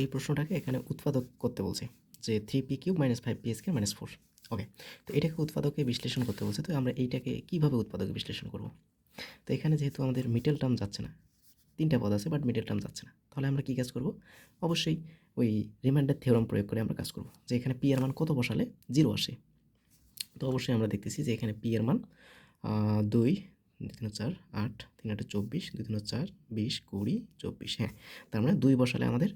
এই প্রশ্নটাকে এখানে উৎপাদক করতে বলছে যে 3p³ - 5p² - 4। ওকে, তো এটাকে উৎপাদকে বিশ্লেষণ করতে বলছে। তো আমরা এইটাকে কীভাবে উৎপাদকে বিশ্লেষণ করব? তো এখানে যেহেতু আমাদের মিডল টার্ম যাচ্ছে না, 3টা পদ আছে বাট মিডল টার্ম যাচ্ছে না, তাহলে আমরা কী কাজ করব? অবশ্যই ওই রিমাইন্ডার থিওরাম প্রয়োগ করে আমরা কাজ করব যে এখানে p এর মান কত বসালে 0 আসে। তো অবশ্যই আমরা দেখতেছি যে এখানে p এর মান 2, 2 3 4 8, 3 8 24, 2 3 4 20, 20, 24। হ্যাঁ, তার মানে 2 বসালে আমাদের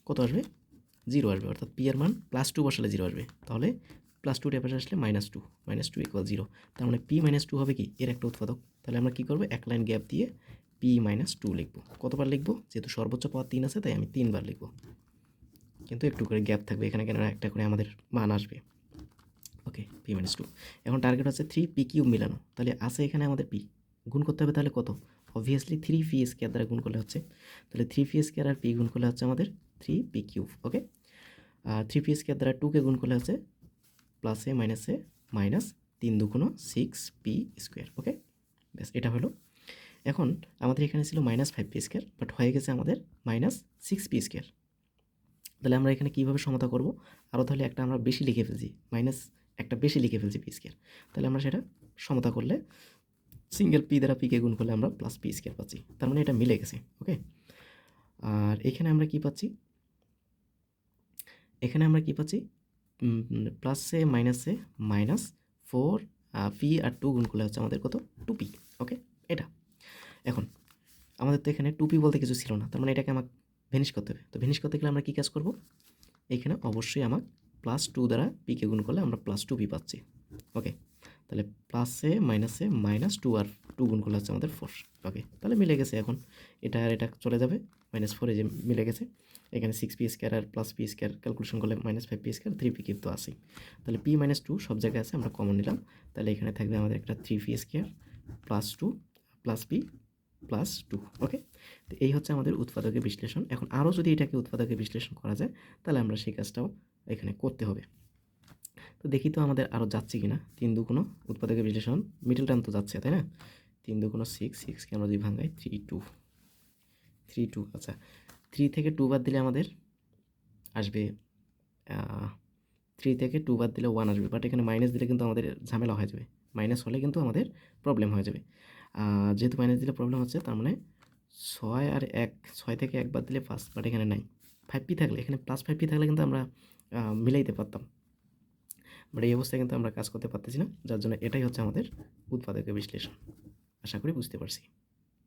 কত আসবে? 0 আসবে, অর্থাৎ p এর মান +2 বসালে 0 আসবে। তাহলে +2 টা পাশে আসলে -2, -2 = 0। তার মানে p - 2 হবে কি এর একটা উৎপাদক। তাহলে আমরা কী করব? এক লাইন গ্যাপ দিয়ে p - 2 লিখব। কতবার লিখব? যেহেতু সর্বোচ্চ পাওয়ার 3 আছে তাই আমি 3 বার লিখব, কিন্তু একটু করে গ্যাপ থাকবে এখানে, কেন একটা করে আমাদের মান আসবে। ওকে, p - 2। এখন টার্গেট হচ্ছে 3p³ মিলানো। তাহলে আছে এখানে আমাদের p, গুণ করতে হবে তাহলে কত? অবভিয়াসলি 3p² দ্বারা গুণ করলে হচ্ছে, তাহলে 3p² আর p গুণ করলে হচ্ছে আমাদের 3p³। ওকে, আর 3p² দ্বারা 2কে গুণ করলে হচ্ছে +a - a -3 2 6p²। ওকে, ব্যাস এটা হলো। এখন আমাদের এখানে ছিল -5p², বাট হয়ে গেছে আমাদের -6p²। তাহলে আমরা এখানে কীভাবে সমতা করব? আরও তাহলে একটা আমরা বেশি লিখে ফেলছি, একটা বেশি লিখে ফেলছি p²। তাহলে আমরা সেটা সমতা করলে সিঙ্গেল p দ্বারা p কে গুণ করলে আমরা +p² পাচ্ছি। তার মানে এটা মিলে গেছে। ওকে, আর এখানে আমরা কি পাচ্ছি? এখানে আমরা কি পাচ্ছি? +a - 4 p আর 2 গুণ করলে হচ্ছে আমাদের কত? 2p। ওকে, এটা। এখন আমাদের তো এখানে 2p বলতে কিছু ছিল না, তার মানে এটাকে আমাকে ভ্যানিশ করতে হবে। তো ভ্যানিশ করতে গেলে আমরা কী কাজ করব? এখানে অবশ্যই আমাকে +2 দ্বারা p কে গুণ করলে আমরা +2p পাচ্ছি। ওকে, তাহলে +a - 2 আর 2 গুণ করলে হচ্ছে আমাদের 4। ওকে, তাহলে মিলে গেছে। এখন এটা আর এটা চলে যাবে, -4 যে মিলে গেছে। এখানে 6p² আর +p² ক্যালকুলেশন করলে -5p², 3p³ তো আছেই। তাহলে p - 2 সব জায়গায় আছে, আমরা কমন নিলাম। তাহলে এখানে থাকবে আমাদের একটা 3p² +2 +p +2। ওকে, তো এই হচ্ছে আমাদের উৎপাদকের বিশ্লেষণ। এখন আরও যদি এটাকে উৎপাদকের বিশ্লেষণ করা যায় তাহলে আমরা সেই কাজটাও এখানে করতে হবে। তো দেখি তো আমাদের আরও যাচ্ছে কি না। 3 2 উৎপাদকের বিশ্লেষণ, মিডল টার্ম তো যাচ্ছে, তাই না? 3 2 6, 6কে আমরা 2 ভাঙাই 3 2, 3 2। আচ্ছা, 3 থেকে 2 বাদ দিলে আমাদের আসবে 3 থেকে 2 বাদ দিলে 1 আসবে, বাট এখানে মাইনাস দিলে কিন্তু আমাদের ঝামেলা হয়ে যাবে। মাইনাস হলে কিন্তু আমাদের প্রবলেম হয়ে যাবে। যেহেতু মাইনাস দিলে প্রবলেম হচ্ছে, তার মানে 6 আর 1, 6 থেকে 1 বাদ দিলে 5, বাট এখানে নাই। 5p থাকলে, এখানে +5p থাকলে কিন্তু আমরা মিলাইতে পারতাম, বাট এই অবস্থায় কিন্তু আমরা কাজ করতে পারতেছি না, যার জন্য এটাই হচ্ছে আমাদের উৎপাদকের বিশ্লেষণ। আশা করি বুঝতে পারছি।